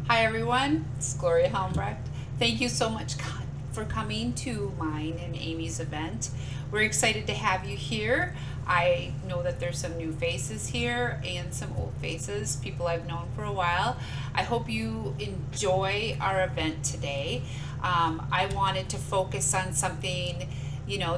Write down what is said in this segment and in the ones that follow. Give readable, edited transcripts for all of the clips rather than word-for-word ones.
Hi everyone, it's Gloria Helmbrecht. Thank you so much for coming to mine and Amy's event. We're excited to have you here. I know that there's some new faces here and some old faces, people I've known for a while. I hope you enjoy our event today. I wanted to focus on something.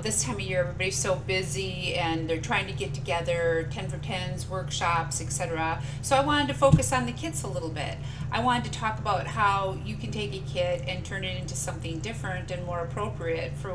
This time of year everybody's so busy and they're trying to get together, 10 for 10s, workshops, etc. So I wanted to focus on the kits a little bit. I wanted to talk about how you can take a kit and turn it into something different and more appropriate for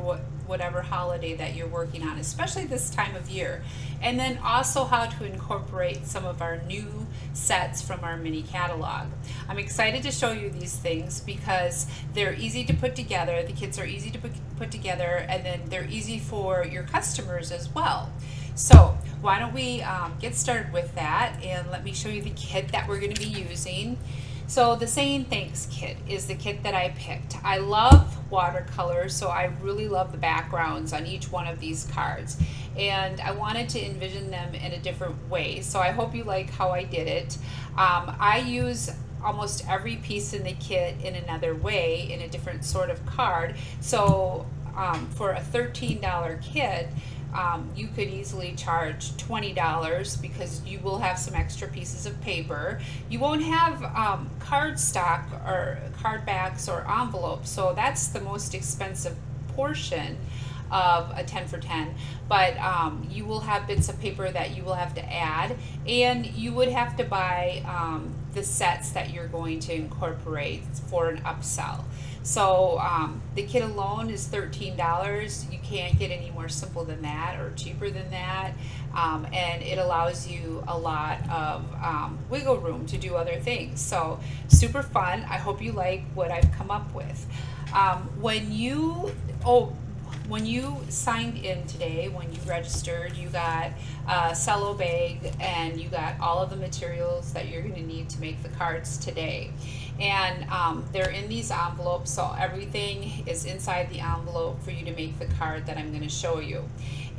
whatever holiday that you're working on, especially this time of year. And then also how to incorporate some of our new sets from our mini catalog. I'm excited to show you these things because they're easy to put together. The kits are easy to put together, and then they're easy for your customers as well. So why don't we get started with that, and let me show you the kit that we're going to be using. So the Saying Thanks kit is the kit that I picked. I love watercolors, so I really love the backgrounds on each one of these cards. And I wanted to envision them in a different way. So I hope you like how I did it. I use almost every piece in the kit in another way, in a different sort of card. So for a $13 kit, you could easily charge $20 because you will have some extra pieces of paper. You won't have cardstock or card backs or envelopes, so that's the most expensive portion of a 10 for 10, but you will have bits of paper that you will have to add, and you would have to buy the sets that you're going to incorporate for an upsell. So the kit alone is $13. You can't get any more simple than that or cheaper than that, and it allows you a lot of wiggle room to do other things. So super fun. I hope you like what I've come up with. When you signed in today, when you registered, you got a cello bag and you got all of the materials that you're going to need to make the cards today. And they're in these envelopes, so everything is inside the envelope for you to make the card that I'm going to show you.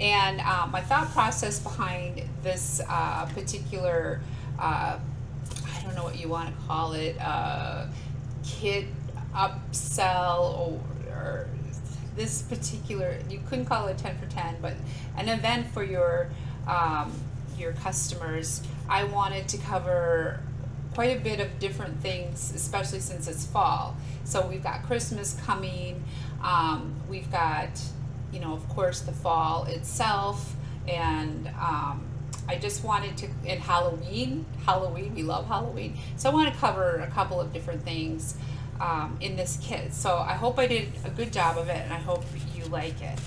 And my thought process behind this particular, I don't know what you want to call it, kit upsell or this particular, you couldn't call it 10 for 10, but an event for your customers. I wanted to cover quite a bit of different things, especially since it's fall. So we've got Christmas coming, we've got, of course, the fall itself, and I just wanted to, and Halloween, we love Halloween. So I want to cover a couple of different things in this kit. So I hope I did a good job of it, and I hope you like it.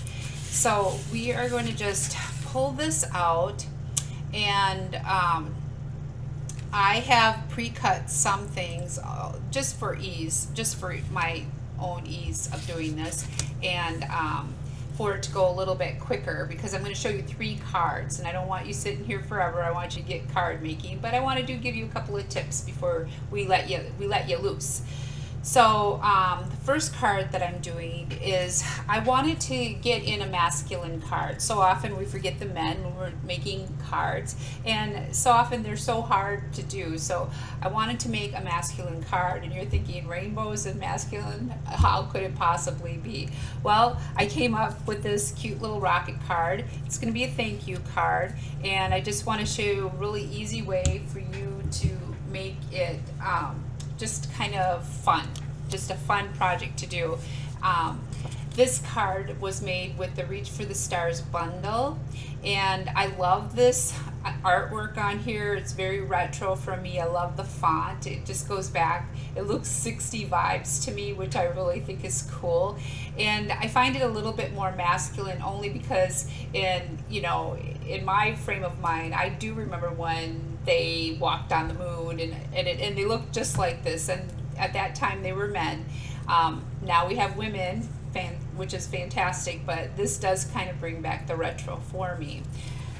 So we are going to just pull this out, and I have pre-cut some things just for ease, just for my own ease of doing this, and for it to go a little bit quicker, because I'm going to show you 3 cards, and I don't want you sitting here forever. I want you to get card making, but I want to give you a couple of tips before we let you loose. So the first card that I'm doing is, I wanted to get in a masculine card. So often we forget the men when we're making cards, and so often they're so hard to do. So I wanted to make a masculine card, and you're thinking rainbows and masculine, how could it possibly be? Well, I came up with this cute little rocket card. It's going to be a thank you card, and I just want to show you a really easy way for you to make it just kind of fun, just a fun project to do. This card was made with the Reach for the Stars bundle, and I love this artwork on here. It's very retro for me. I love the font. It just goes back. It looks 60 vibes to me, which I really think is cool. And I find it a little bit more masculine only because in my frame of mind, I do remember when they walked on the moon, and they looked just like this, and at that time they were men. Now we have women, which is fantastic, but this does kind of bring back the retro for me.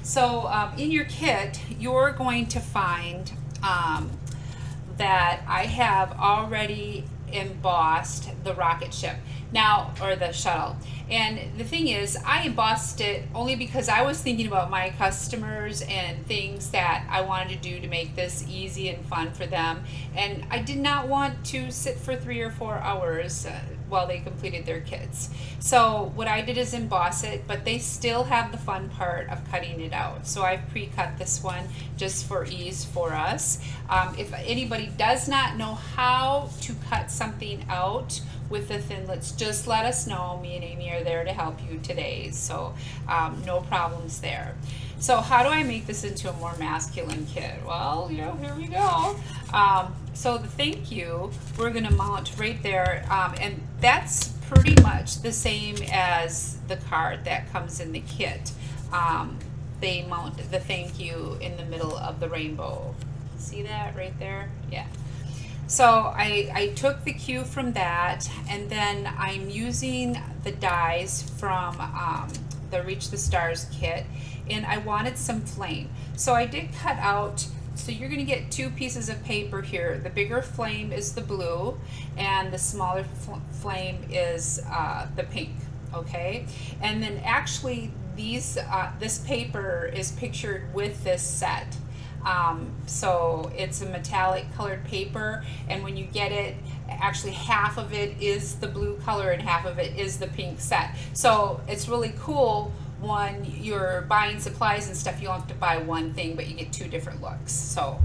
So in your kit, you're going to find that I have already embossed the rocket ship now, or the shuttle. And the thing is, I embossed it only because I was thinking about my customers and things that I wanted to do to make this easy and fun for them. And I did not want to sit for 3 or 4 hours while they completed their kits. So what I did is emboss it, but they still have the fun part of cutting it out. So I've pre-cut this one just for ease for us. If anybody does not know how to cut something out with the thinlits, just let us know. Me and Amy are there to help you today, so no problems there. So how do I make this into a more masculine kit? Well, here we go. So the thank you, we're gonna mount right there, and that's pretty much the same as the card that comes in the kit. They mount the thank you in the middle of the rainbow. See that right there? Yeah. So I took the cue from that, and then I'm using the dies from the Reach the Stars kit, and I wanted some flame. So I did cut out, so you're gonna get 2 pieces of paper here. The bigger flame is the blue, and the smaller flame is the pink, okay? And then actually this paper is pictured with this set. So it's a metallic colored paper, and when you get it, actually half of it is the blue color and half of it is the pink set. So it's really cool when you're buying supplies and stuff. You don't have to buy one thing, but you get 2 different looks. So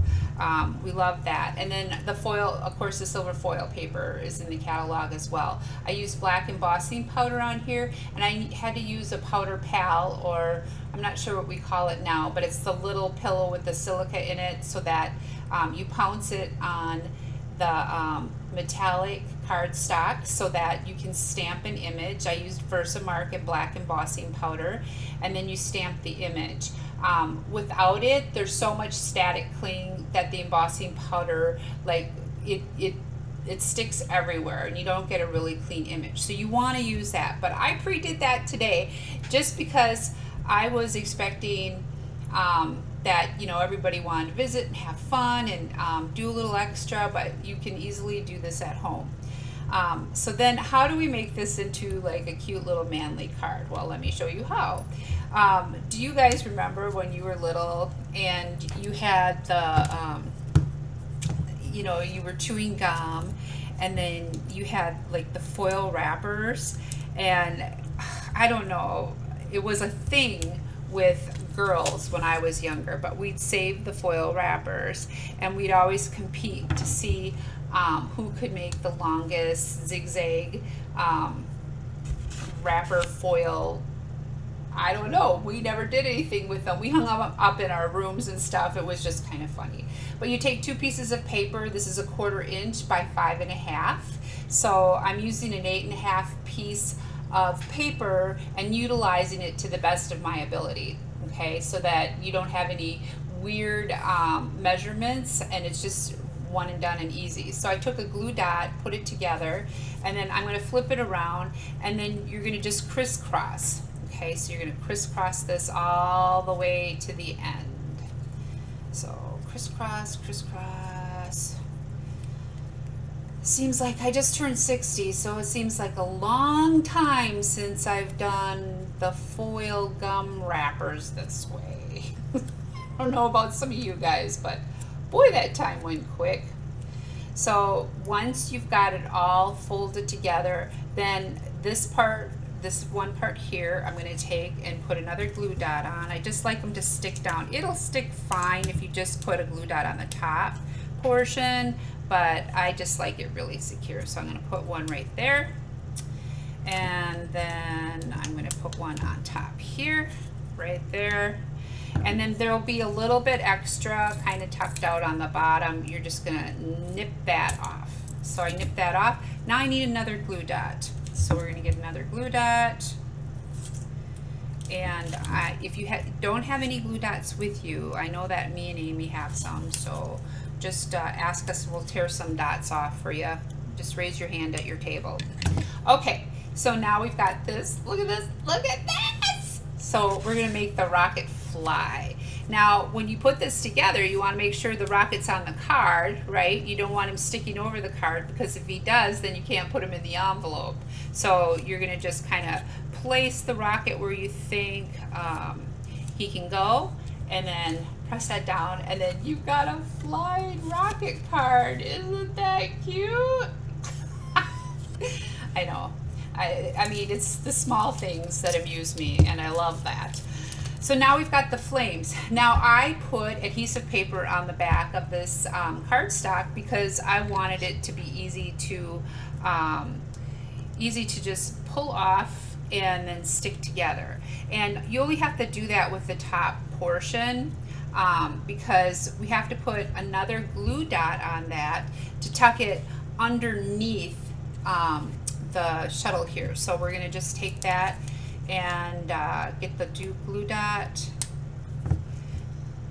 we love that. And then the foil, of course, the silver foil paper is in the catalog as well. I used black embossing powder on here, and I had to use a powder pal, or I'm not sure what we call it now, but it's the little pillow with the silica in it, so that you pounce it on the metallic cardstock so that you can stamp an image. I used Versamark and black embossing powder, and then you stamp the image. Without it, there's so much static cling that the embossing powder, like it sticks everywhere, and you don't get a really clean image. So you want to use that, but I pre-did that today just because I was expecting that everybody wanted to visit and have fun and do a little extra, but you can easily do this at home. So then how do we make this into like a cute little manly card? Well, let me show you how. Do you guys remember when you were little and you had the you were chewing gum, and then you had like the foil wrappers, and I don't know, it was a thing with girls when I was younger, but we'd save the foil wrappers, and we'd always compete to see who could make the longest zigzag wrapper foil. I don't know, we never did anything with them. We hung them up in our rooms and stuff. It was just kind of funny. But you take 2 pieces of paper. This is a 1/4 inch by 5.5. So I'm using an 8.5 piece of paper and utilizing it to the best of my ability, okay, so that you don't have any weird measurements, and it's just one and done and easy. So I took a glue dot, put it together, and then I'm going to flip it around, and then you're going to just crisscross. Okay, so you're going to crisscross this all the way to the end. So crisscross, crisscross. Seems like I just turned 60, so it seems like a long time since I've done the foil gum wrappers this way. I don't know about some of you guys, but boy, that time went quick. So once you've got it all folded together, then this one part here, I'm going to take and put another glue dot on. I just like them to stick down. It'll stick fine if you just put a glue dot on the top portion, but I just like it really secure. So I'm going to put one right there, and then I'm going to put one on top here, right there. And then there'll be a little bit extra kind of tucked out on the bottom. You're just going to nip that off. So I nip that off. Now I need another glue dot. So we're going to get another glue dot. And if you don't have any glue dots with you, I know that me and Amy have some, so just ask us and we'll tear some dots off for you. Just raise your hand at your table. Okay, so now we've got this. Look at this. Look at this. So we're going to make the rocket fly. Now, when you put this together, you want to make sure the rocket's on the card, right? You don't want him sticking over the card, because if he does, then you can't put him in the envelope. So you're going to just kind of place the rocket where you think he can go, and then press that down, and then you've got a flying rocket card. Isn't that cute? I know. I mean, it's the small things that amuse me, and I love that. So now we've got the flames. Now I put adhesive paper on the back of this cardstock because I wanted it to be easy to just pull off and then stick together. And you only have to do that with the top portion because we have to put another glue dot on that to tuck it underneath the shuttle here. So we're going to just take that and get the glue dot,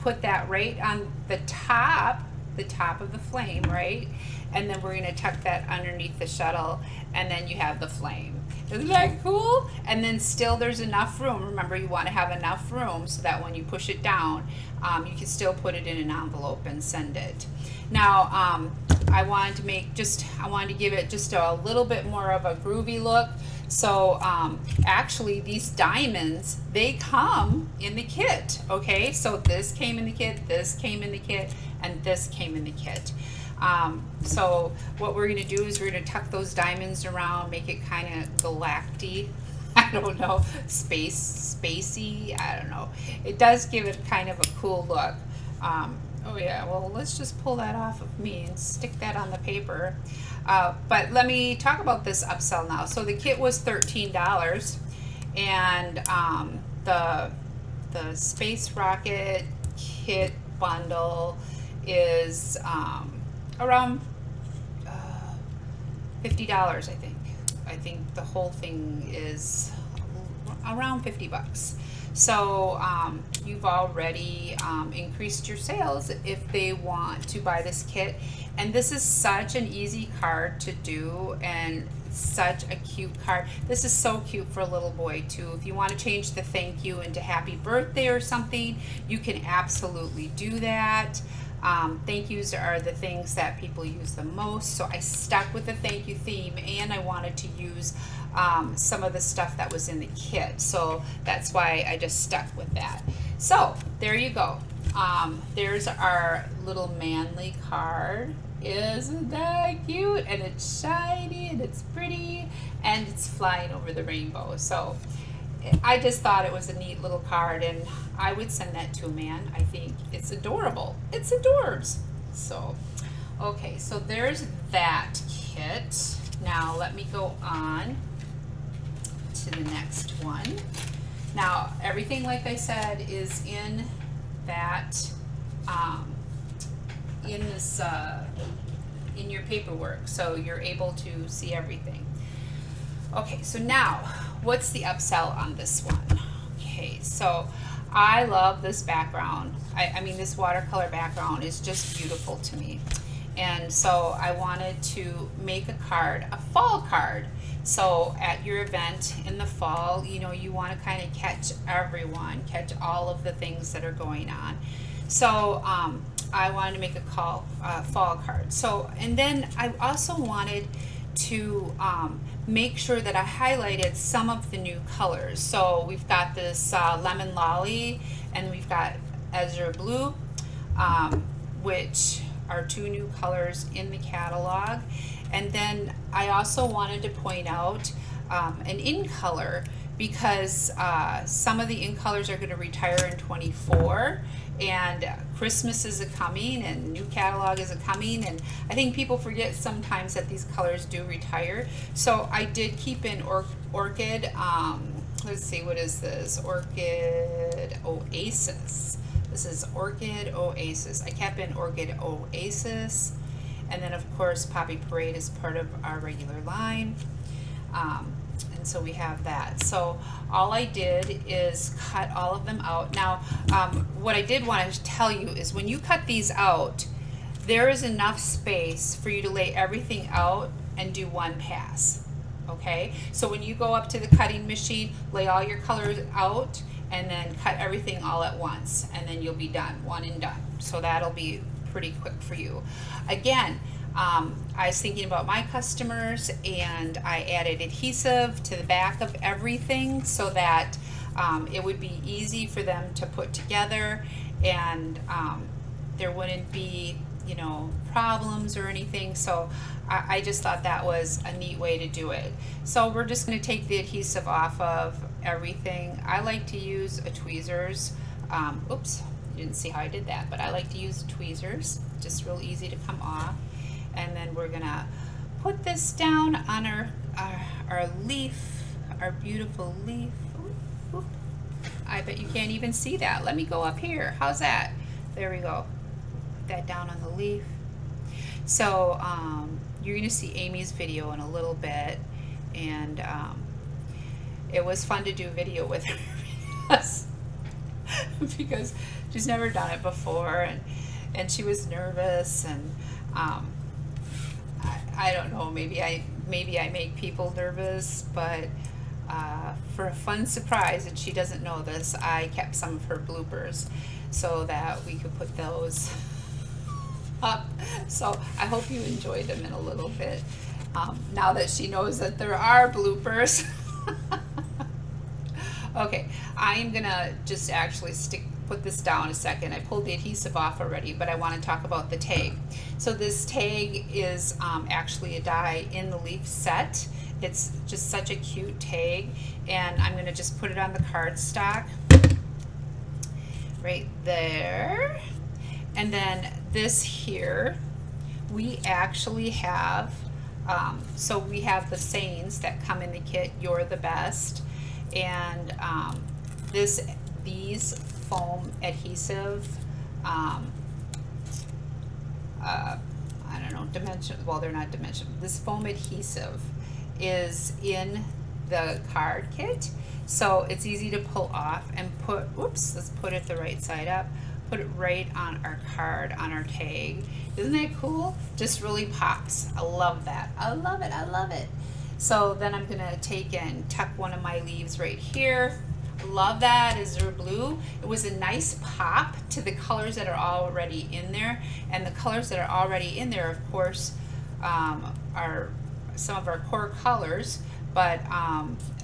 put that right on the top of the flame, right? And then we're going to tuck that underneath the shuttle, and then you have the flame. Isn't that cool? And then still there's enough room. Remember, you want to have enough room so that when you push it down, you can still put it in an envelope and send it. Now, I wanted to give it just a little bit more of a groovy look. So actually these diamonds, they come in the kit, okay? So this came in the kit, this came in the kit, and this came in the kit. So what we're gonna do is we're gonna tuck those diamonds around, make it kind of galactic. I don't know, spacey, I don't know. It does give it kind of a cool look. Oh yeah, well, let's just pull that off of me and stick that on the paper. But let me talk about this upsell now. So the kit was $13, and the Space Rocket kit bundle is around $50, I think. I think the whole thing is around 50 bucks. So you've already increased your sales if they want to buy this kit. And this is such an easy card to do, and such a cute card. This is so cute for a little boy too. If you want to change the thank you into happy birthday or something, you can absolutely do that. Thank yous are the things that people use the most, so I stuck with the thank you theme, and I wanted to use some of the stuff that was in the kit, so that's why I just stuck with that. So there you go. There's our little manly card. Isn't that cute? And it's shiny, and it's pretty, and it's flying over the rainbow. So I just thought it was a neat little card, and I would send that to a man. I think it's adorable. It's adorbs. So, okay, so there's that kit. Now let me go on to the next one. Now everything, like I said, is in that in your paperwork, so you're able to see everything. Okay, so now what's the upsell on this one? Okay, so I love this background. I mean, this watercolor background is just beautiful to me. And so I wanted to make a card, a fall card. So at your event in the fall, you know, you want to kind of catch everyone, catch all of the things that are going on. So I wanted to make a fall card. So, and then I also wanted to make sure that I highlighted some of the new colors. So we've got this Lemon Lolly, and we've got Azure Blue, which are two new colors in the catalog. And then I also wanted to point out an in color, because some of the in colors are going to retire in 24, and Christmas is a coming, and new catalog is a coming, and I think people forget sometimes that these colors do retire. So I did keep in Orchid, let's see, what is this? Orchid Oasis. This is Orchid Oasis. I kept in Orchid Oasis, and then of course Poppy Parade is part of our regular line. And so we have that. So all I did is cut all of them out. Now, what I did want to tell you is when you cut these out, there is enough space for you to lay everything out and do one pass. Okay? So when you go up to the cutting machine, lay all your colors out, and then cut everything all at once, and then you'll be done, one and done. So that'll be pretty quick for you. Again, I was thinking about my customers, and I added adhesive to the back of everything so that it would be easy for them to put together, and there wouldn't be, you know, problems or anything. So I just thought that was a neat way to do it. So we're just going to take the adhesive off of everything. I like to use a tweezers. Oops, you didn't see how I did that, but I like to use tweezers. Just real easy to come off. And then we're gonna put this down on our leaf, our beautiful leaf. Oop, oop. I bet you can't even see that. Let me go up here. How's that? There we go. Put that down on the leaf. So you're gonna see Amy's video in a little bit, and it was fun to do video with her because she's never done it before, and she was nervous, and I don't know, maybe I make people nervous, but for a fun surprise, and she doesn't know this, I kept some of her bloopers so that we could put those up. So I hope you enjoyed them in a little bit, now that she knows that there are bloopers. Okay, I'm gonna just actually put this down a second. I pulled the adhesive off already, but I want to talk about the tag. So this tag is actually a die in the leaf set. It's just such a cute tag, and I'm going to just put it on the cardstock right there. And then this here, we actually have, so we have the sayings that come in the kit, "You're the best," and these foam adhesive, I don't know, dimension, well, they're not dimension. This foam adhesive is in the card kit, so it's easy to pull off and put, whoops, let's put it the right side up, put it right on our card, on our tag. Isn't that cool? Just really pops. I love that. I love it. I love it. So then I'm gonna take and tuck one of my leaves right here. Love that azure blue. It was a nice pop to the colors that are already in there, and the colors that are already in there, of course, are some of our core colors, but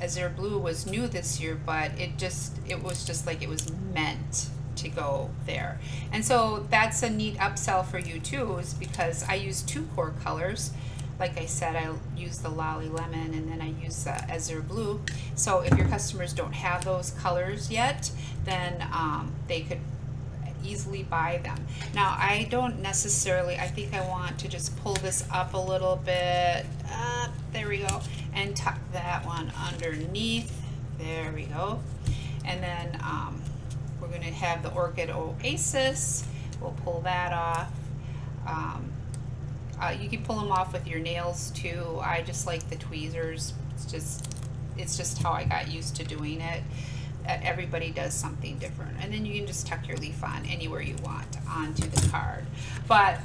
azure blue was new this year, but it was just like it was meant to go there. And so that's a neat upsell for you too, is because I use two core colors. Like I said, I use the Lolly Lemon, and then I use the Azure Blue. So if your customers don't have those colors yet, then they could easily buy them. Now, I don't necessarily, I think I want to just pull this up a little bit. There we go. And tuck that one underneath. There we go. And then we're going to have the Orchid Oasis. We'll pull that off. You can pull them off with your nails too. I just like the tweezers. It's just how I got used to doing it. Everybody does something different. And then you can just tuck your leaf on anywhere you want onto the card. But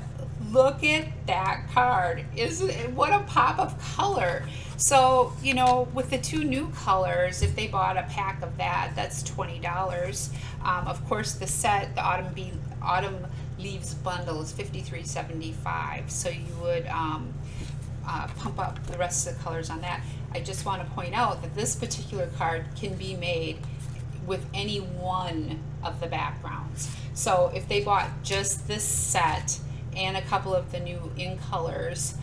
look at that card. Isn't it, what a pop of color. So, you know, with the two new colors, if they bought a pack of that, that's $20. Of course, the set, the Autumn Leaves bundle is $53.75. So you would pump up the rest of the colors on that. I just want to point out that this particular card can be made with any one of the backgrounds. So if they bought just this set and a couple of the new in colors,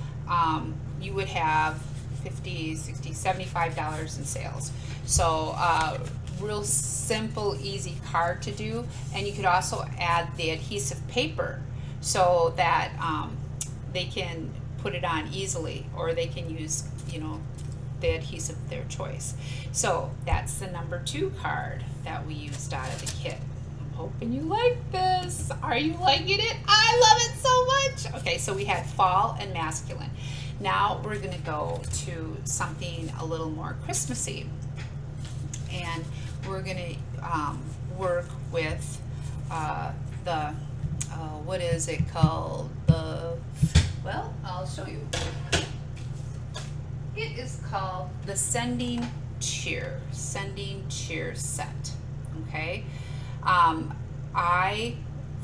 you would have $50, $60, $75 in sales. So real simple, easy card to do. And you could also add the adhesive paper so that they can put it on easily, or they can use, you know, the adhesive of their choice. So that's the number 2 card that we used out of the kit. I'm hoping you like this. Are you liking it? I love it so much. Okay, so we had fall and masculine. Now we're gonna go to something a little more Christmassy, and we're gonna work with the what is it called? Well, I'll show you. It is called the Sending Cheer set. Okay. I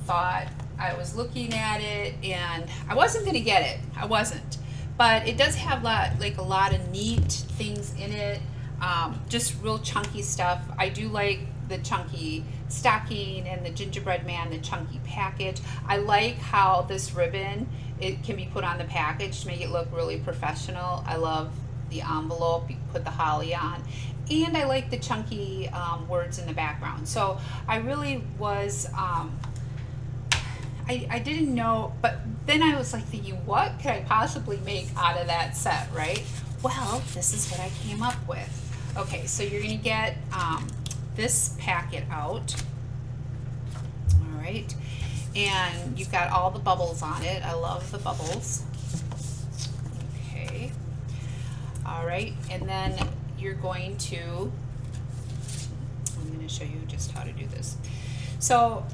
thought, I was looking at it and I wasn't going to get it. I wasn't. But it does have like a lot of neat things in it. Just real chunky stuff. I do like the chunky stocking and the gingerbread man, the chunky package. I like how this ribbon, it can be put on the package to make it look really professional. I love the envelope, you put the holly on. And I like the chunky words in the background. So I really was, I didn't know, but then I was like thinking, what could I possibly make out of that set, right? Well, this is what I came up with. Okay, so you're gonna get this packet out, all right? And you've got all the bubbles on it. I love the bubbles. Okay, all right, and then you're going to, I'm gonna show you just how to do this. So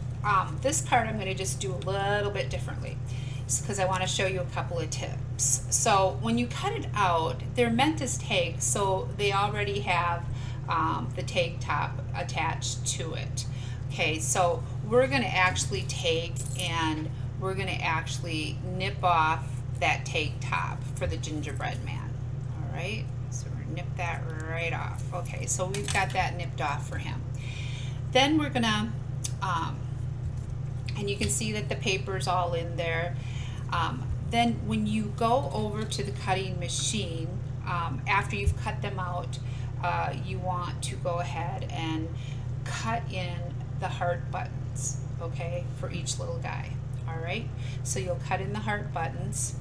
this card I'm gonna just do a little bit differently because I wanna show you a couple of tips. So when you cut it out, they're meant as tags, so they already have the tag top attached to it. Okay, so we're gonna actually take and we're gonna actually nip off that tag top for the gingerbread man. All right, so we're gonna nip that right off. Okay, so we've got that nipped off for him. Then we're gonna, and you can see that the paper's all in there. Then when you go over to the cutting machine, after you've cut them out, you want to go ahead and cut in the heart buttons, okay, for each little guy. All right, so you'll cut in the heart buttons,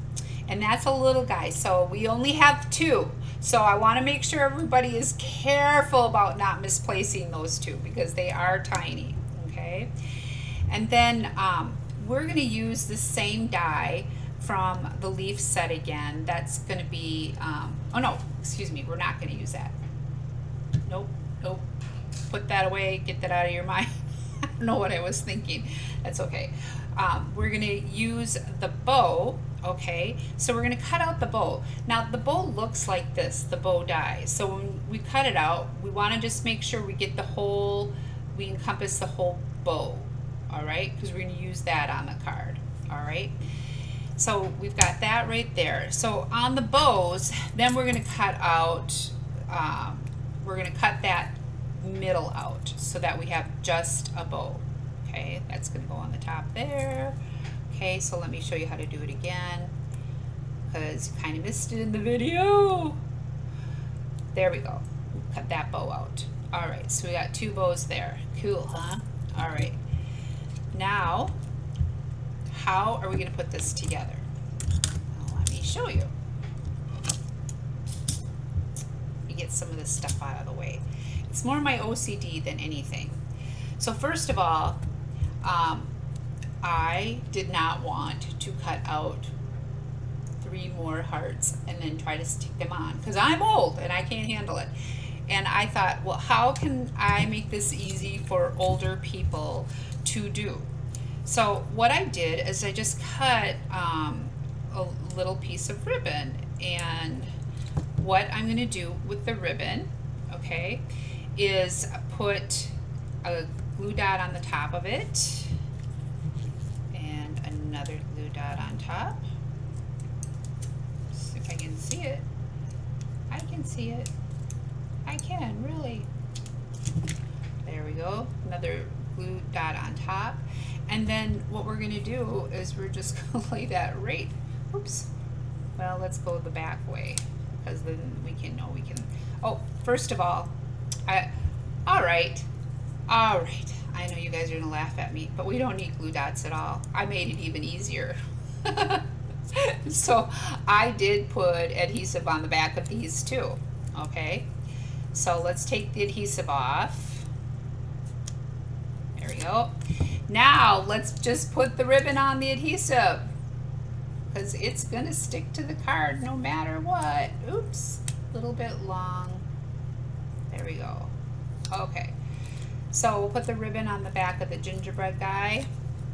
and that's a little guy, so we only have 2, so I want to make sure everybody is careful about not misplacing those 2 because they are tiny. Okay, and then we're going to use the same die from the leaf set again. That's going to be oh no, excuse me, we're not going to use that. Nope, put that away, get that out of your mind. I don't know what I was thinking. That's okay. We're gonna use the bow, okay? So we're gonna cut out the bow. Now the bow looks like this, the bow die. So when we cut it out, we wanna just make sure we get the whole, we encompass the whole bow, all right? Because we're gonna use that on the card, all right? So we've got that right there. So on the bows, then we're gonna cut out, we're gonna cut that middle out so that we have just a bow. Okay, that's gonna go on the top there. Okay, so let me show you how to do it again because you kind of missed it in the video. There we go, cut that bow out. All right, so we got 2 bows there. Cool, huh? All right, now how are we gonna put this together? Well, let me show you. Let me get some of this stuff out of the way. It's more my OCD than anything. So first of all, I did not want to cut out 3 more hearts and then try to stick them on because I'm old and I can't handle it. And I thought, well, how can I make this easy for older people to do? So what I did is I just cut a little piece of ribbon, and what I'm going to do with the ribbon, okay, is put a glue dot on the top of it and another glue dot on top. See if I can see it. I can see it. I can, really. There we go. Another glue dot on top. And then what we're going to do is we're just going to lay that right, oops, well, let's go the back way because then we can know we can, oh, first of all, all right, I know you guys are going to laugh at me, but we don't need glue dots at all. I made it even easier. So I did put adhesive on the back of these too, okay? So let's take the adhesive off. There we go. Now let's just put the ribbon on the adhesive because it's going to stick to the card no matter what. Oops, a little bit long. There we go. Okay, so we'll put the ribbon on the back of the gingerbread guy.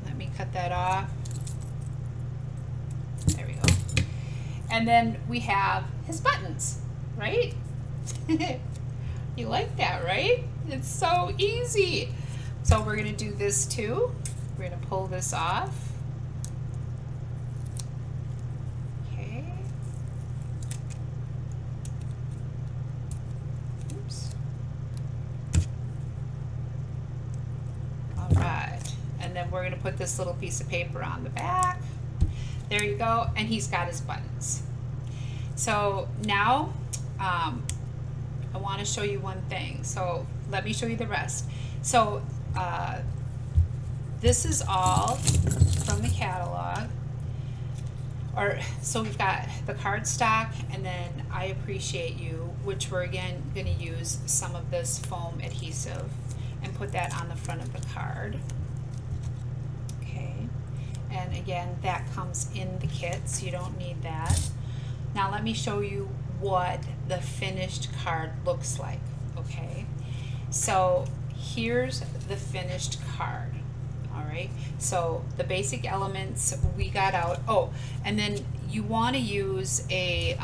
Let me cut that off. There we go. And then we have his buttons, right? You like that, right? It's so easy. So we're gonna do this too. We're gonna pull this off. Okay. Oops. All right. And then we're gonna put this little piece of paper on the back. There you go. And he's got his buttons. So now I want to show you one thing. So let me show you the rest. So this is all from the catalog. So we've got the cardstock, and then I Appreciate You, which we're again going to use some of this foam adhesive and put that on the front of the card. Okay, and again, that comes in the kit, so you don't need that. Now let me show you what the finished card looks like. Okay, so here's the finished card. All right, so the basic elements we got out. Oh, and then you want to use a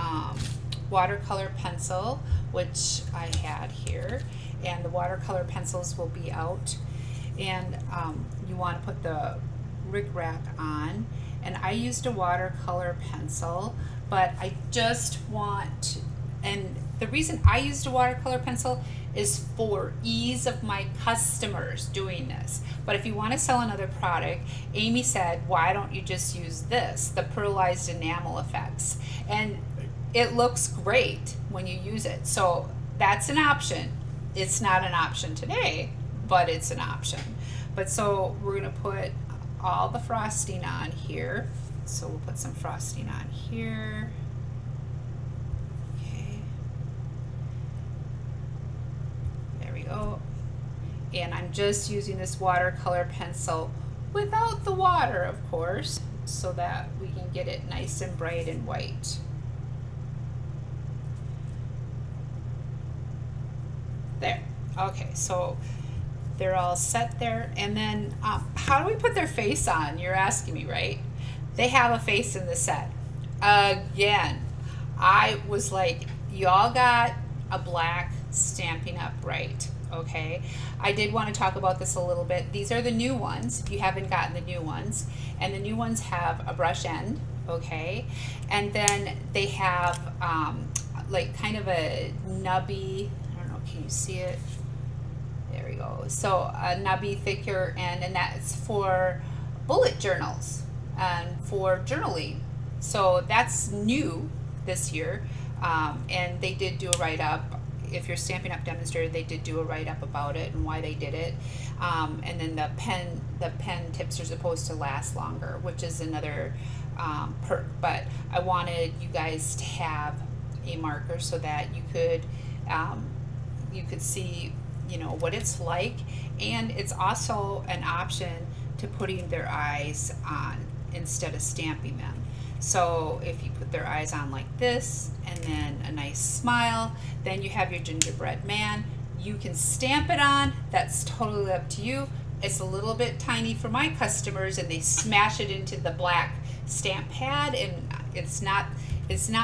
watercolor pencil, which I had here, and the watercolor pencils will be out. And you want to put the rickrack on, and I used a watercolor pencil, but I just want, and the reason I used a watercolor pencil is for ease of my customers doing this. But if you want to sell another product, Amy said, why don't you just use this, the pearlized enamel effects? And it looks great when you use it. So that's an option. It's not an option today, but it's an option. But so we're gonna put all the frosting on here. So we'll put some frosting on here. Okay. There we go. And I'm just using this watercolor pencil without the water, of course, so that we can get it nice and bright and white. There. Okay, so they're all set there. And then how do we put their face on? You're asking me, right? They have a face in the set. Again, I was like, y'all got a black Stampin' Up! Right. Okay, I did want to talk about this a little bit. These are the new ones, if you haven't gotten the new ones. And the new ones have a brush end, okay? And then they have like kind of a nubby, I don't know, can you see it? There we go. So a nubby thicker end, and that's for bullet journals and for journaling. So that's new this year. And they did do a write-up. If you're Stampin' Up! Demonstrator, they did do a write-up about it and why they did it. And then the pen tips are supposed to last longer, which is another perk. But I wanted you guys to have a marker so that you could see, you know, what it's like. And it's also an option to putting their eyes on instead of stamping them. So if you put their eyes on like this and then a nice smile, then you have your gingerbread man. You can stamp it on. That's totally up to you. It's a little bit tiny for my customers, and they smash it into the black stamp pad, and it's not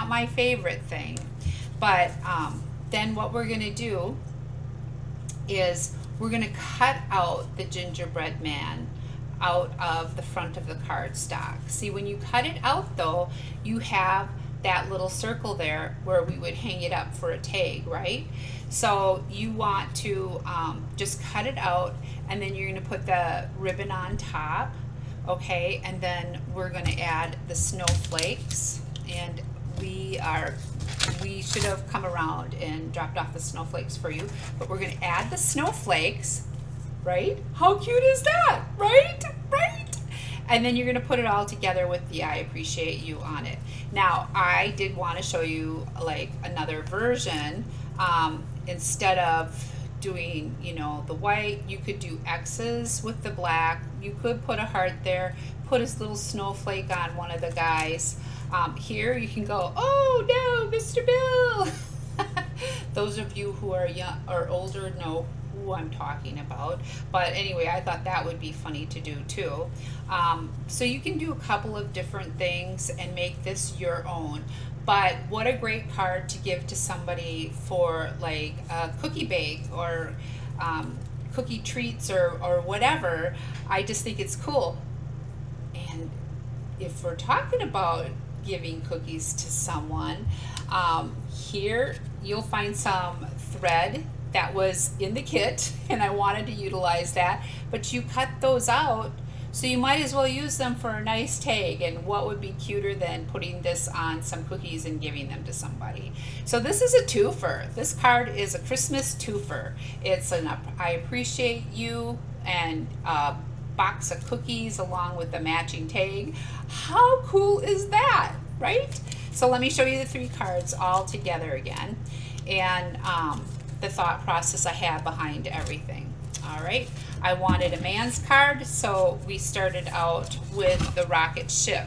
my favorite thing. But then what we're gonna do is we're gonna cut out the gingerbread man out of the front of the cardstock. See, when you cut it out though, you have that little circle there where we would hang it up for a tag, right? So you want to just cut it out, and then you're gonna put the ribbon on top, okay? And then we're gonna add the snowflakes, and we should have come around and dropped off the snowflakes for you, but we're gonna add the snowflakes, right? How cute is that, right? Right? And then you're gonna put it all together with the I Appreciate You on it. Now, I did want to show you like another version. Instead of doing, you know, the white, you could do X's with the black. You could put a heart there, put a little snowflake on one of the guys. Here you can go, oh no, Mr. Bill. Those of you who are young or older know who I'm talking about. But anyway, I thought that would be funny to do too. So you can do a couple of different things and make this your own. But what a great card to give to somebody for like a cookie bake or cookie treats or whatever. I just think it's cool. And if we're talking about giving cookies to someone, here you'll find some thread that was in the kit, and I wanted to utilize that, but you cut those out, so you might as well use them for a nice tag. And what would be cuter than putting this on some cookies and giving them to somebody? So this is a twofer. This card is a Christmas twofer. It's an I appreciate you and a box of cookies along with the matching tag. How cool is that, right? So let me show you the 3 cards all together again, and the thought process I had behind everything. All right, I wanted a man's card, so we started out with the rocket ship,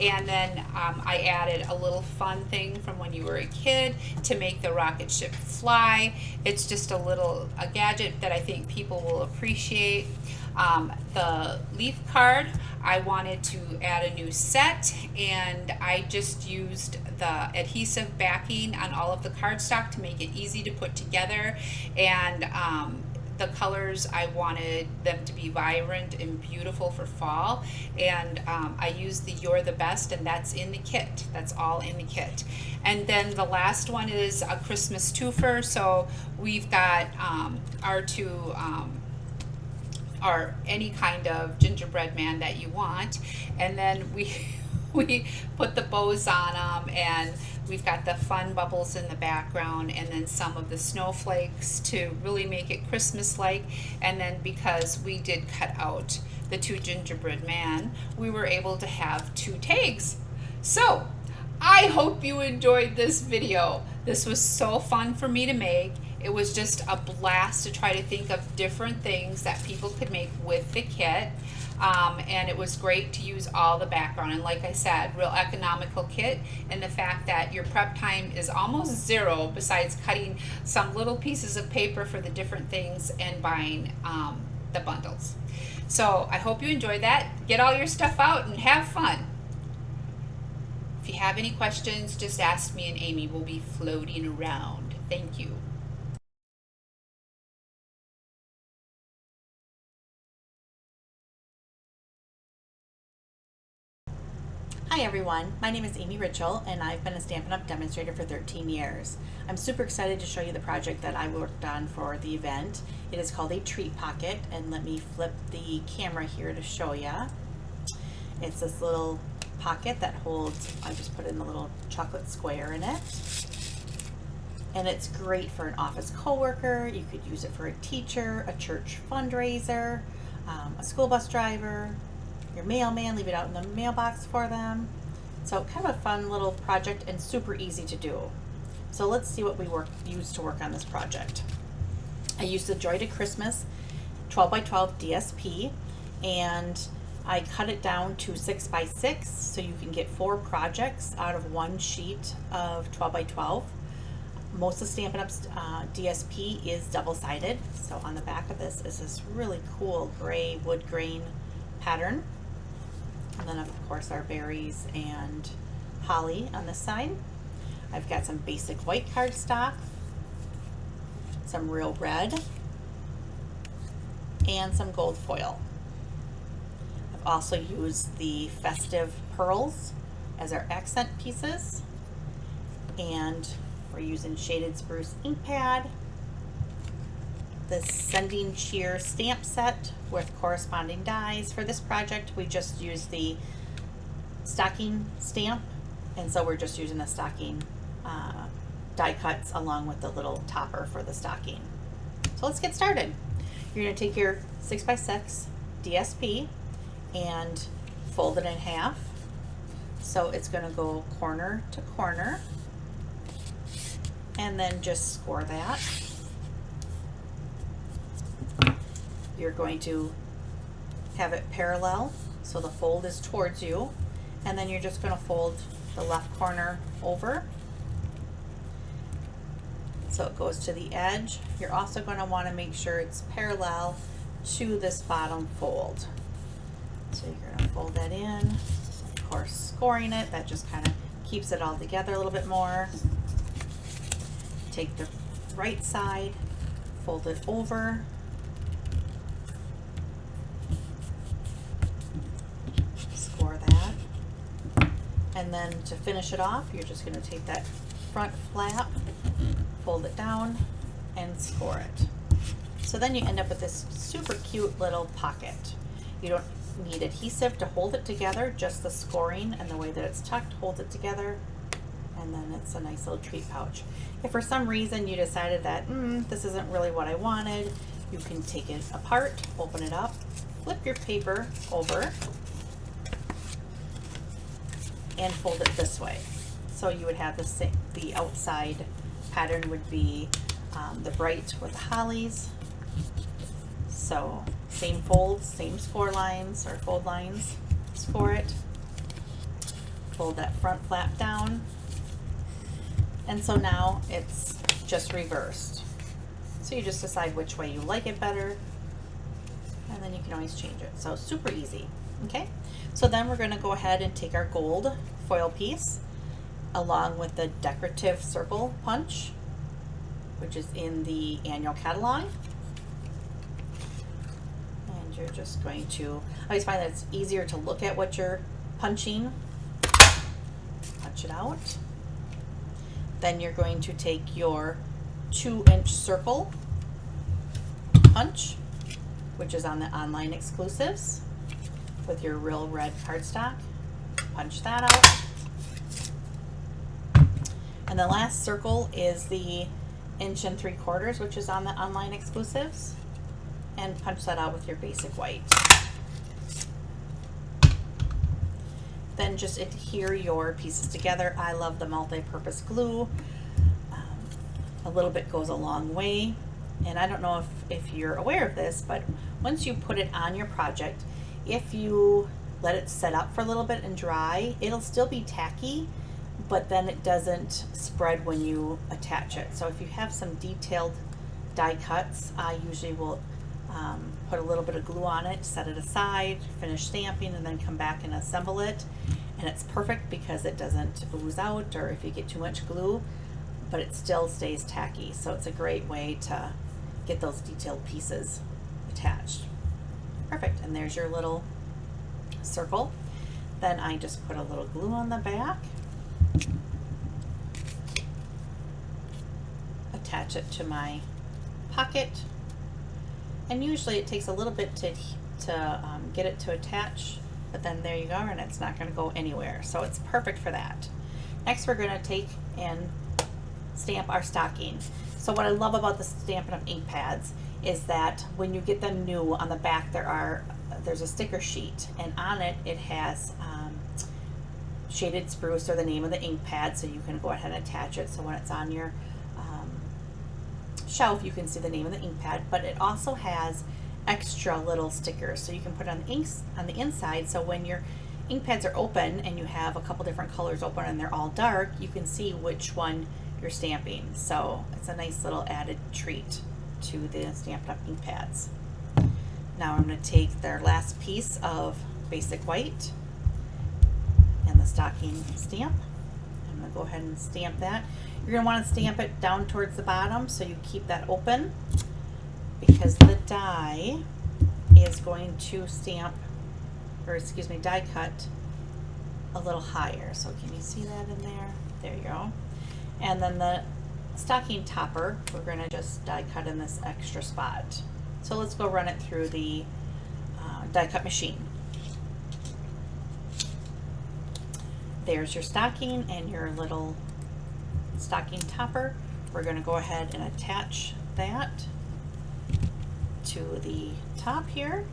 and then I added a little fun thing from when you were a kid to make the rocket ship fly. It's just a gadget that I think people will appreciate. The leaf card, I wanted to add a new set, and I just used the adhesive backing on all of the cardstock to make it easy to put together. And the colors, I wanted them to be vibrant and beautiful for fall, and I used the You're the Best, and that's in the kit. That's all in the kit. And then the last one is a Christmas twofer, so we've got our 2 or any kind of gingerbread man that you want, and then we put the bows on them, and we've got the fun bubbles in the background, and then some of the snowflakes to really make it Christmas-like. And then because we did cut out the 2 gingerbread man, we were able to have 2 tags. So I hope you enjoyed this video. This was so fun for me to make. It was just a blast to try to think of different things that people could make with the kit. And it was great to use all the background. And like I said, real economical kit, and the fact that your prep time is almost 0 besides cutting some little pieces of paper for the different things and buying the bundles. So I hope you enjoyed that. Get all your stuff out and have fun. If you have any questions, just ask me and Amy will be floating around. Thank you. Hi everyone, my name is Amy Ritchell, and I've been a Stampin' Up! Demonstrator for 13 years. I'm super excited to show you the project that I worked on for the event. It is called a treat pocket, and let me flip the camera here to show you. It's this little pocket that holds, I just put in a little chocolate square in it. And it's great for an office coworker. You could use it for a teacher, a church fundraiser, a school bus driver, your mailman, leave it out in the mailbox for them. So kind of a fun little project and super easy to do. So let's see what we used to work on this project. I used the Joy to Christmas 12x12 DSP, and I cut it down to 6x6 so you can get 4 projects out of 1 sheet of 12x12. Most of Stampin' Up's DSP is double-sided. So on the back of this is this really cool gray wood grain pattern. And then of course our berries and holly on this side. I've got some basic white cardstock, some real red, and some gold foil. I've also used the festive pearls as our accent pieces, and we're using shaded spruce ink pad, the Sending Cheer stamp set with corresponding dies. For this project we just used the stocking stamp, and so we're just using the stocking die cuts along with the little topper for the stocking. So let's get started. You're going to take your 6x6 DSP and fold it in half, so it's going to go corner to corner, and then just score that. You're going to have it parallel, so the fold is towards you, and then you're just going to fold the left corner over so it goes to the edge. You're also going to want to make sure it's parallel to this bottom fold. So you're going to fold that in, of course scoring it, that just kind of keeps it all together a little bit more. Take the right side, fold it over And then to finish it off, you're just going to take that front flap, fold it down, and score it. So then you end up with this super cute little pocket. You don't need adhesive to hold it together, just the scoring and the way that it's tucked holds it together. And then it's a nice little treat pouch. If for some reason you decided that this isn't really what I wanted, you can take it apart, open it up, flip your paper over, and fold it this way. So you would have the outside pattern would be the bright with the hollies. So same folds, same score lines or fold lines, score it, fold that front flap down, and so now it's just reversed. So you just decide which way you like it better, and then you can always change it. So super easy, okay? So then we're gonna go ahead and take our gold foil piece along with the decorative circle punch, which is in the annual catalog. And you're just going to, I always find that it's easier to look at what you're punching. Punch it out. Then you're going to take your 2-inch circle punch, which is on the online exclusives, with your real red cardstock. Punch that out. And the last circle is the 1 3/4 inch, which is on the online exclusives, and punch that out with your basic white. Then just adhere your pieces together. I love the multi-purpose glue. A little bit goes a long way. And I don't know if you're aware of this, but once you put it on your project, if you let it set up for a little bit and dry, it'll still be tacky, but then it doesn't spread when you attach it. So if you have some detailed die cuts, I usually will put a little bit of glue on it, set it aside, finish stamping, and then come back and assemble it. And it's perfect because it doesn't ooze out, or if you get too much glue, but it still stays tacky. So it's a great way to get those detailed pieces attached. Perfect. And there's your little circle. Then I just put a little glue on the back, attach it to my pocket, and usually it takes a little bit to get it to attach, but then there you go, and it's not going to go anywhere, so it's perfect for that. Next we're going to take and stamp our stocking. So what I love about the Stampin' Up! Ink pads is that when you get them new, on the back there's a sticker sheet, and on it it has shaded spruce, or the name of the ink pad, so you can go ahead and attach it, so when it's on your shelf you can see the name of the ink pad. But it also has extra little stickers, so you can put on the inks on the inside, so when your ink pads are open and you have a couple different colors open and they're all dark, you can see which one you're stamping. So it's a nice little added treat to the Stampin' Up! Ink pads. Now I'm going to take their last piece of basic white and the stocking stamp. I'm going to go ahead and stamp that. You're going to want to stamp it down towards the bottom so you keep that open, because the die is going to stamp, or excuse me, die cut a little higher. So can you see that in there? There you go. And then the stocking topper, we're going to just die cut in this extra spot. So let's go run it through the die cut machine. There's your stocking and your little stocking topper. We're going to go ahead and attach that to the top here.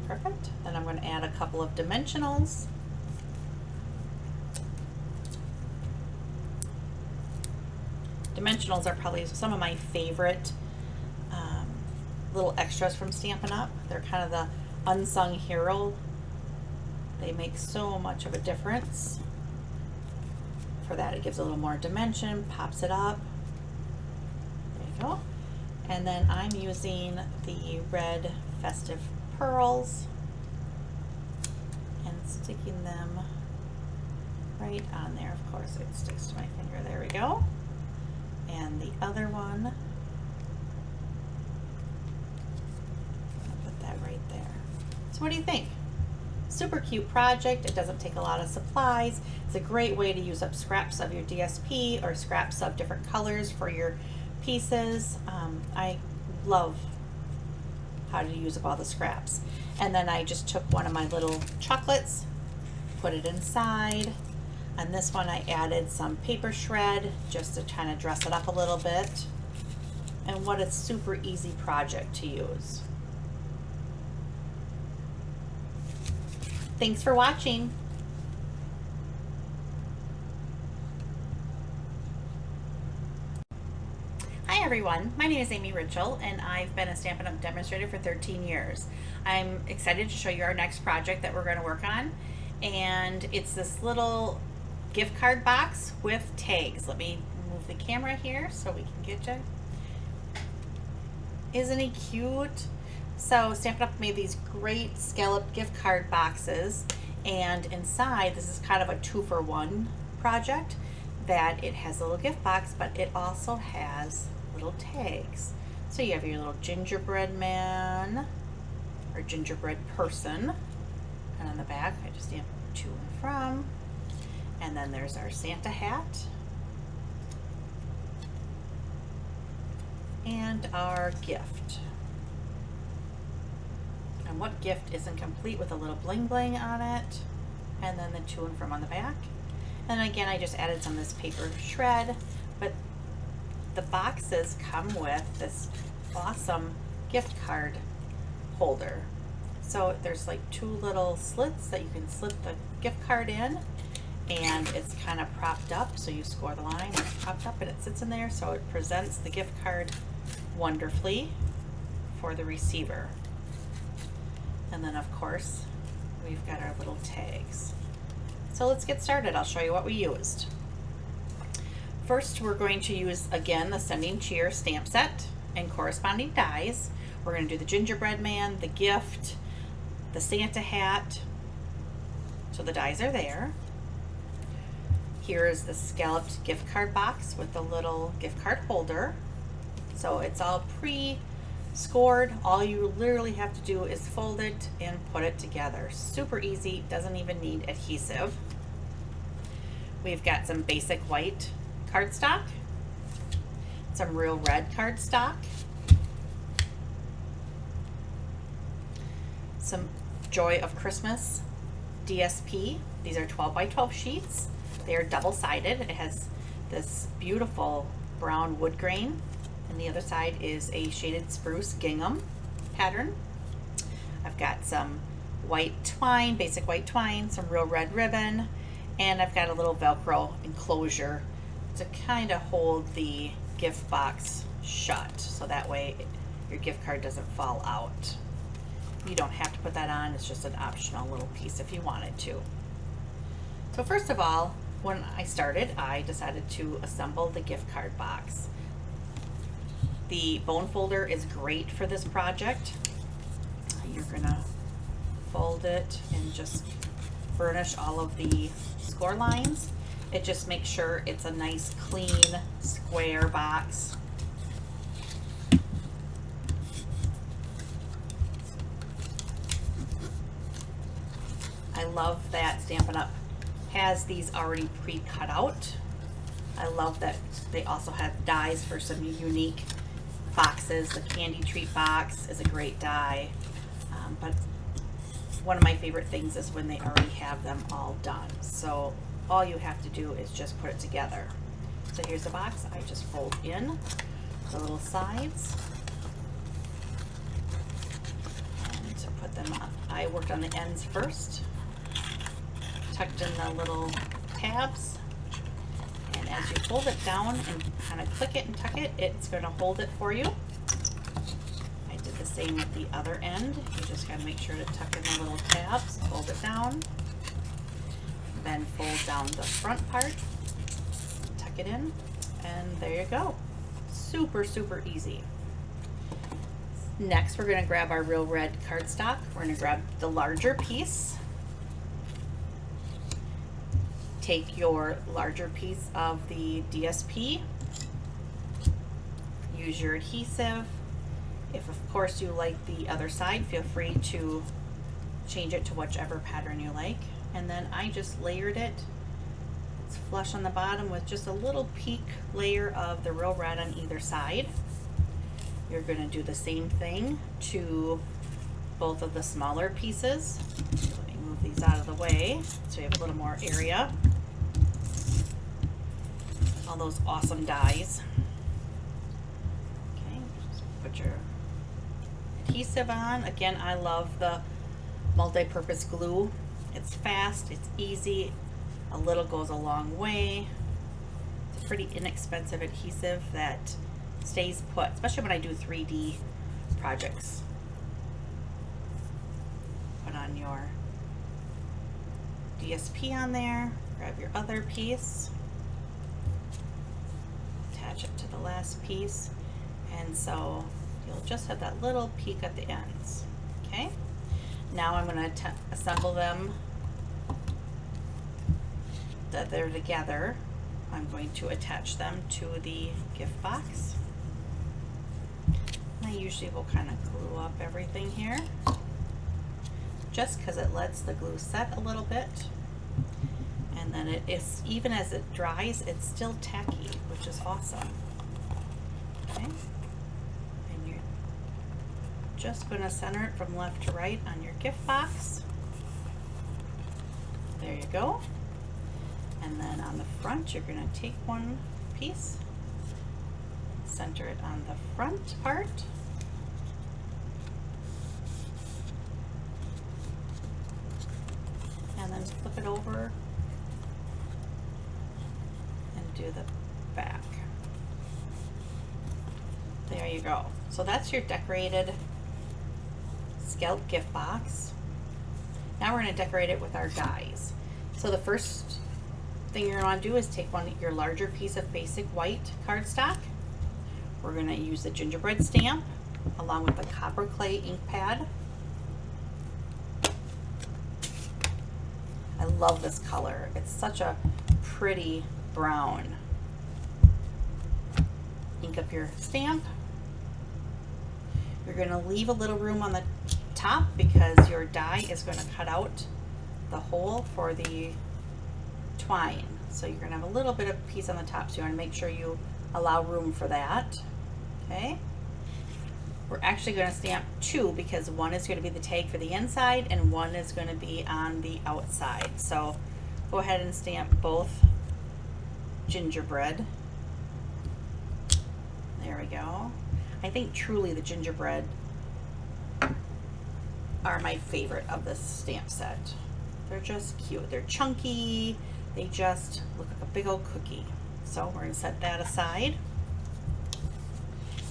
Perfect. Then I'm going to add a couple of dimensionals. Dimensionals are probably some of my favorite little extras from Stampin' Up! They're kind of the unsung hero. They make so much of a difference. For that, it gives a little more dimension, pops it up. There you go. And then I'm using the red festive pearls and sticking them right on there. Of course, it sticks to my finger. There we go. And the other one, I'll put that right there. So what do you think? Super super cute project. It doesn't take a lot of supplies. It's a great way to use up scraps of your DSP or scraps of different colors for your pieces. I love how to use up all the scraps. And then I just took one of my little chocolates, put it inside. And this one I added some paper shred just to kind of dress it up a little bit. And what a super easy project to use. Thanks for watching. Hi everyone, my name is Amy Ritchell and I've been a Stampin' Up! Demonstrator for 13 years. I'm excited to show you our next project that we're going to work on, and it's this little gift card box with tags. Let me move the camera here so we can get you. Isn't he cute? So Stampin' Up! Made these great scalloped gift card boxes, and inside this is kind of a 2-for-1 project, that it has a little gift box, but it also has little tags. So you have your little gingerbread man or gingerbread person, and on the back I just stamp to and from, and then there's our Santa hat and our gift. And what gift isn't complete with a little bling bling on it, and then the to and from on the back. And again, I just added some of this paper shred, but the boxes come with this awesome gift card holder. So there's like 2 little slits that you can slip the gift card in, and it's kind of propped up, so you score the line, it's propped up and it sits in there, so it presents the gift card wonderfully for the receiver. And then of course we've got our little tags. So let's get started. I'll show you what we used. First, we're going to use, again, the Sending Cheer stamp set and corresponding dies. We're going to do the gingerbread man, the gift, the Santa hat. So the dies are there. Here is the scalloped gift card box with the little gift card holder. So it's all pre-scored. All you literally have to do is fold it and put it together. Super easy, doesn't even need adhesive. We've got some basic white cardstock, some real red cardstock, some Joy of Christmas DSP. These are 12 by 12 sheets. They are double-sided. It has this beautiful brown wood grain, and the other side is a shaded spruce gingham pattern. I've got some white twine, basic white twine, some real red ribbon, and I've got a little Velcro enclosure to kind of hold the gift box shut, so that way your gift card doesn't fall out. You don't have to put that on, it's just an optional little piece if you wanted to. So first of all, when I started, I decided to assemble the gift card box. The bone folder is great for this project. You're gonna fold it and just burnish all of the score lines. It just makes sure it's a nice, clean, square box. I love that Stampin' Up! Has these already pre-cut out. I love that they also have dies for some unique boxes. The candy treat box is a great die, but one of my favorite things is when they already have them all done. So all you have to do is just put it together. So here's the box. I just fold in the little sides and to put them up. I worked on the ends first, tucked in the little tabs, and as you fold it down and kind of click it and tuck it, it's going to hold it for you. I did the same with the other end. You just got to make sure to tuck in the little tabs, fold it down, then fold down the front part, tuck it in, and there you go. Super, super easy. Next, we're going to grab our real red cardstock. We're going to grab the larger piece. Take your larger piece of the DSP, use your adhesive. If of course you like the other side, feel free to change it to whichever pattern you like. And then I just layered it. It's flush on the bottom with just a little peak layer of the real red on either side. You're going to do the same thing to both of the smaller pieces. So let me move these out of the way so you have a little more area. All those awesome dies. Okay, just put your adhesive on. Again, I love the multi-purpose glue. It's fast, it's easy, a little goes a long way. It's a pretty inexpensive adhesive that stays put, especially when I do 3D projects. Put on your DSP on there, grab your other piece, attach it to the last piece, and so you'll just have that little peak at the ends. Okay, now I'm going to assemble them that they're together. I'm going to attach them to the gift box. I usually will kind of glue up everything here just because it lets the glue set a little bit, and then it is, even as it dries, it's still tacky, which is awesome. Okay, and you're just going to center it from left to right on your gift box. There you go. And then on the front, you're going to take one piece, center it on the front part, and then flip it over and do the back. There you go. So that's your decorated scallop gift box. Now we're going to decorate it with our dies. So the first thing you're going to want to do is take your larger piece of basic white cardstock. We're going to use the gingerbread stamp along with the copper clay ink pad. I love this color. It's such a pretty brown. Ink up your stamp. You're going to leave a little room on the top because your die is going to cut out the hole for the twine. So you're going to have a little bit of piece on the top, so you want to make sure you allow room for that. Okay. We're actually going to stamp two because one is going to be the tag for the inside and one is going to be on the outside. So go ahead and stamp both gingerbread. There we go. I think truly the gingerbread are my favorite of this stamp set. They're just cute. They're chunky. They just look like a big old cookie. So we're going to set that aside.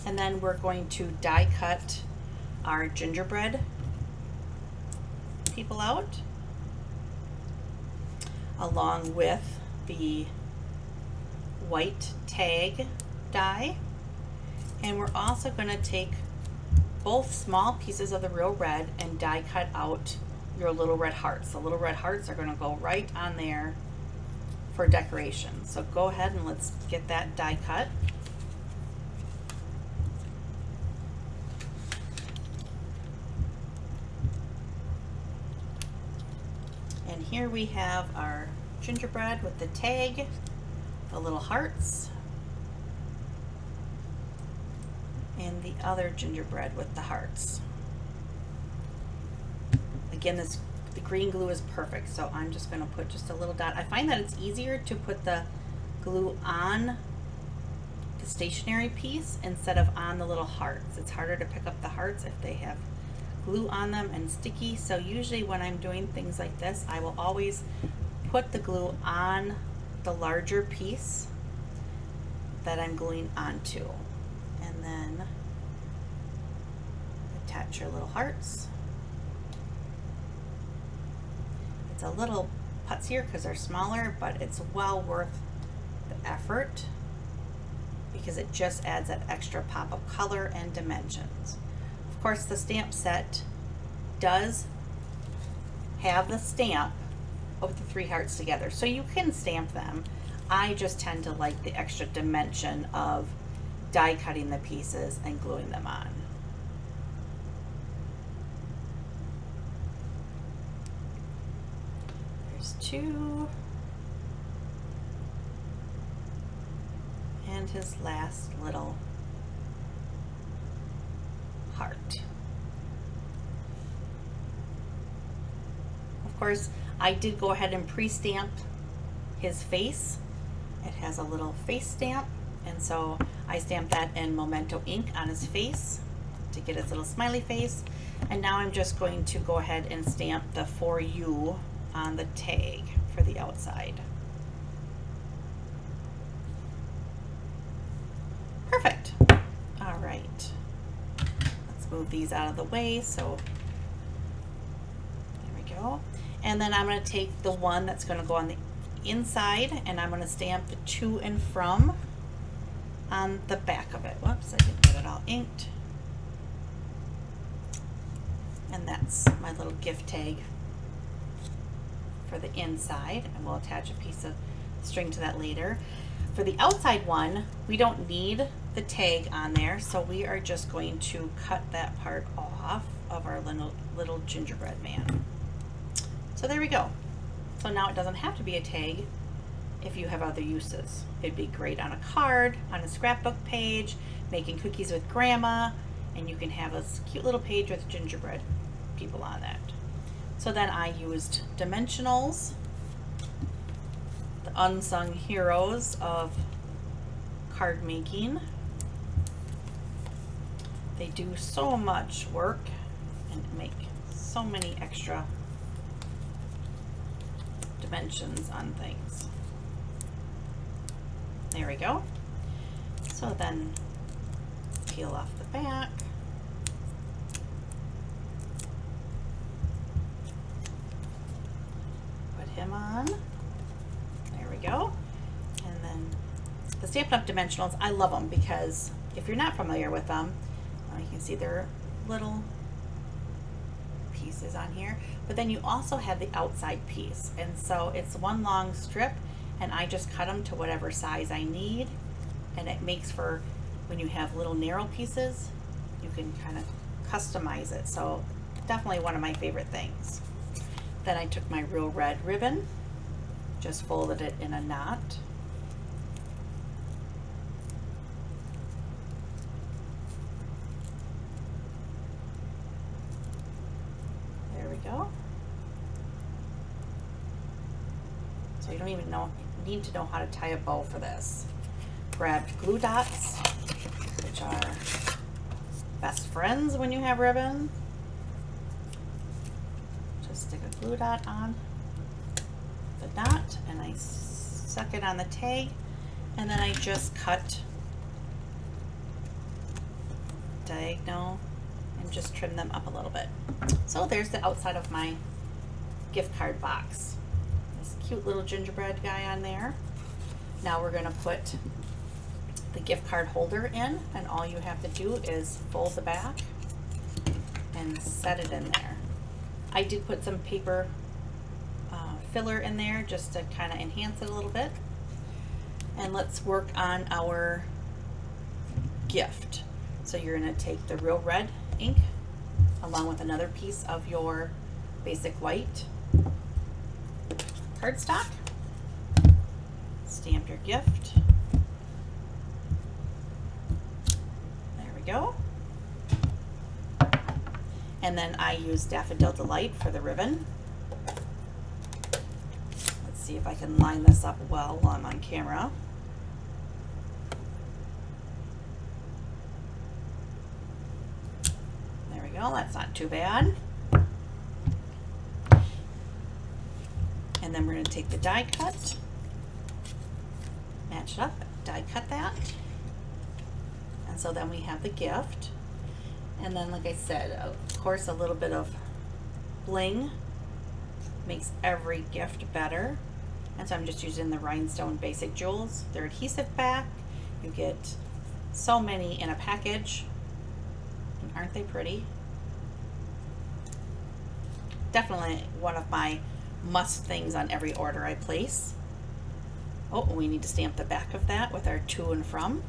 And then we're going to die cut our gingerbread people out along with the white tag die. And we're also going to take both small pieces of the real red and die cut out your little red hearts. The little red hearts are going to go right on there for decoration. So go ahead and let's get that die cut. And here we have our gingerbread with the tag, the little hearts, and the other gingerbread with the hearts. Again, the green glue is perfect, so I'm just going to put just a little dot. I find that it's easier to put the glue on the stationary piece instead of on the little hearts. It's harder to pick up the hearts if they have glue on them and sticky. So usually when I'm doing things like this, I will always put the glue on the larger piece that I'm gluing onto, and then attach your little hearts. It's a little putzier because they're smaller, but it's well worth the effort because it just adds that extra pop of color and dimensions. Of course, the stamp set does have the stamp of the three hearts together, so you can stamp them. I just tend to like the extra dimension of die cutting the pieces and gluing them on. There's 2. And his last little heart. Of course, I did go ahead and pre-stamp his face. It has a little face stamp, and so I stamped that in Memento ink on his face to get his little smiley face. And now I'm just going to go ahead and stamp the "For You" on the tag for the outside. Perfect. All right. Let's move these out of the way. So there we go. And then I'm going to take the one that's going to go on the inside, and I'm going to stamp the "To and From" on the back of it. Whoops, I didn't get it all inked. And that's my little gift tag for the inside, and we'll attach a piece of string to that later. For the outside one, we don't need the tag on there, so we are just going to cut that part off of our little gingerbread man. So there we go. So now it doesn't have to be a tag if you have other uses. It'd be great on a card, on a scrapbook page, making cookies with grandma, and you can have a cute little page with gingerbread people on that. So then I used dimensionals, the unsung heroes of card making. They do so much work and make so many extra dimensions on things. There we go. So then peel off the back. Put him on. There we go. And then the Stampin' Up! Dimensionals, I love them because if you're not familiar with them, you can see they're little pieces on here, but then you also have the outside piece, and so it's one long strip, and I just cut them to whatever size I need, and it makes for when you have little narrow pieces, you can kind of customize it. So definitely one of my favorite things. Then I took my real red ribbon, just folded it in a knot. Go. So you don't even need to know how to tie a bow for this. Grabbed glue dots, which are best friends when you have ribbon. Just stick a glue dot on the dot, and I suck it on the tag, and then I just cut diagonal and just trim them up a little bit. So there's the outside of my gift card box. This cute little gingerbread guy on there. Now we're going to put the gift card holder in, and all you have to do is fold the back and set it in there. I did put some paper filler in there just to kind of enhance it a little bit. And let's work on our gift. So you're going to take the real red ink along with another piece of your basic white cardstock. Stamp your gift. There we go. And then I use Daffodil Delight for the ribbon. Let's see if I can line this up well while I'm on camera. Well, that's not too bad. And then we're going to take the die cut, match it up, die cut that, and so then we have the gift. And then, like I said, of course, a little bit of bling makes every gift better. And so I'm just using the Rhinestone Basic Jewels. They're adhesive back. You get so many in a package, and aren't they pretty? Definitely one of my must things on every order I place. Oh, we need to stamp the back of that with our "To and From,"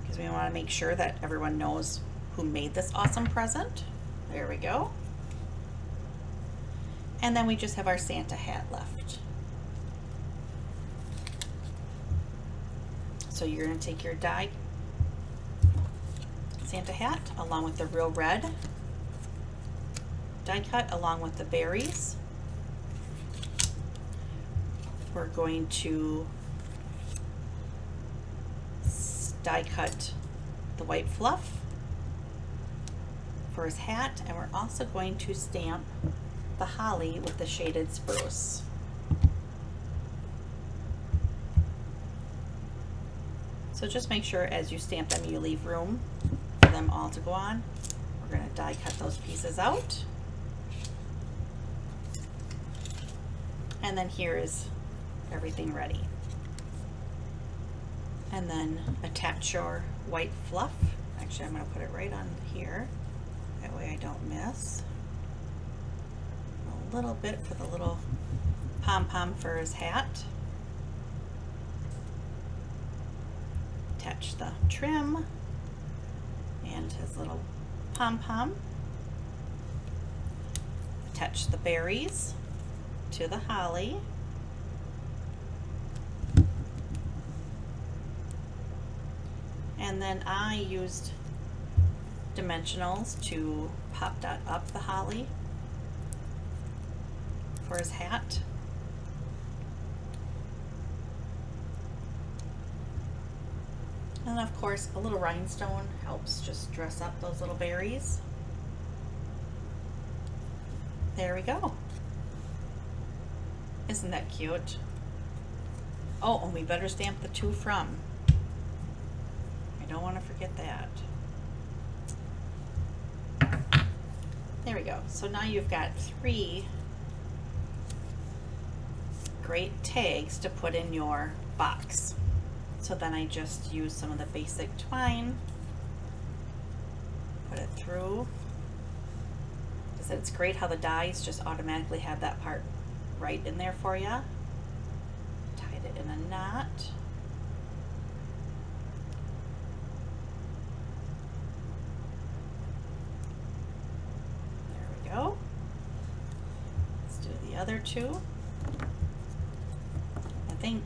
because we want to make sure that everyone knows who made this awesome present. There we go. And then we just have our Santa hat left. So you're going to take your die Santa hat along with the real red die cut along with the berries. We're going to die cut the white fluff for his hat, and we're also going to stamp the holly with the shaded spruce. So just make sure as you stamp them you leave room for them all to go on. We're going to die cut those pieces out. And then here is everything ready. And then attach your white fluff. Actually, I'm going to put it right on here. That way I don't miss. A little bit for the little pom-pom for his hat. Attach the trim and his little pom-pom. Attach the berries to the holly. And then I used dimensionals to pop dot up the holly for his hat. And of course, a little rhinestone helps just dress up those little berries. There we go. Isn't that cute? Oh, and we better stamp the to from. I don't want to forget that. There we go. So now you've got 3 great tags to put in your box. So then I just use some of the basic twine, put it through. It's great how the dies just automatically have that part right in there for you. Tied it in a knot. There we go. Let's do the other 2. I think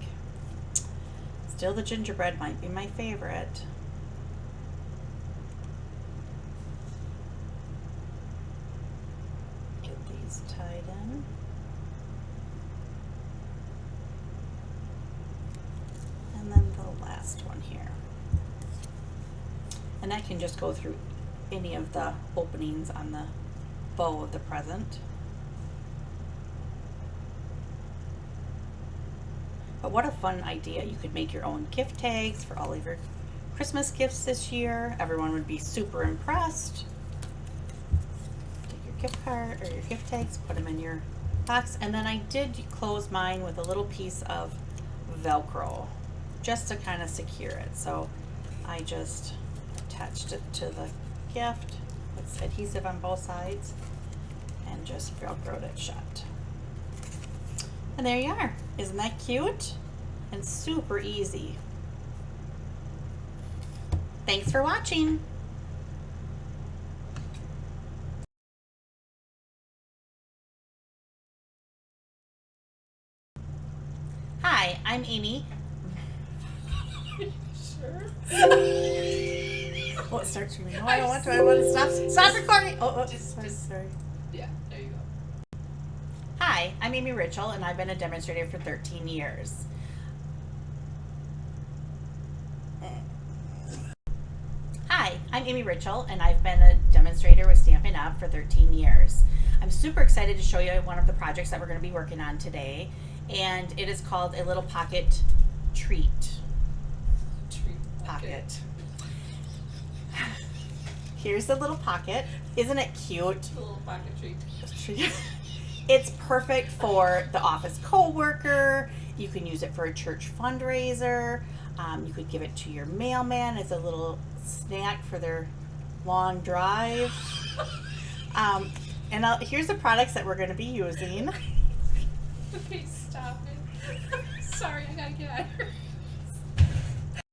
still the gingerbread might be my favorite. Get these tied in. And then the last one here. And that can just go through any of the openings on the bow of the present. But what a fun idea. You could make your own gift tags for all of your Christmas gifts this year. Everyone would be super impressed. Take your gift card or your gift tags, put them in your box. And then I did close mine with a little piece of Velcro just to kind of secure it. So I just attached it to the gift. It's adhesive on both sides and just Velcroed it shut. And there you are. Isn't that cute? And super easy. Thanks for watching. Hi, I'm Amy. Sure. Oh, it starts for me. No, I don't want to. I want to stop. Stop recording. Oh, sorry. Yeah, there you go. Hi, I'm Amy Ritchell, and I've been a demonstrator for 13 years. Hi, I'm Amy Ritchell, and I've been a demonstrator with Stampin' Up! For 13 years. I'm super excited to show you one of the projects that we're going to be working on today, and it is called a little pocket treat. Pocket. Here's the little pocket. Isn't it cute? A little pocket treat. It's perfect for the office co-worker. You can use it for a church fundraiser. You could give it to your mailman as a little snack for their long drive. And here's the products that we're going to be using. Okay, stop it. Sorry, I gotta get out of here.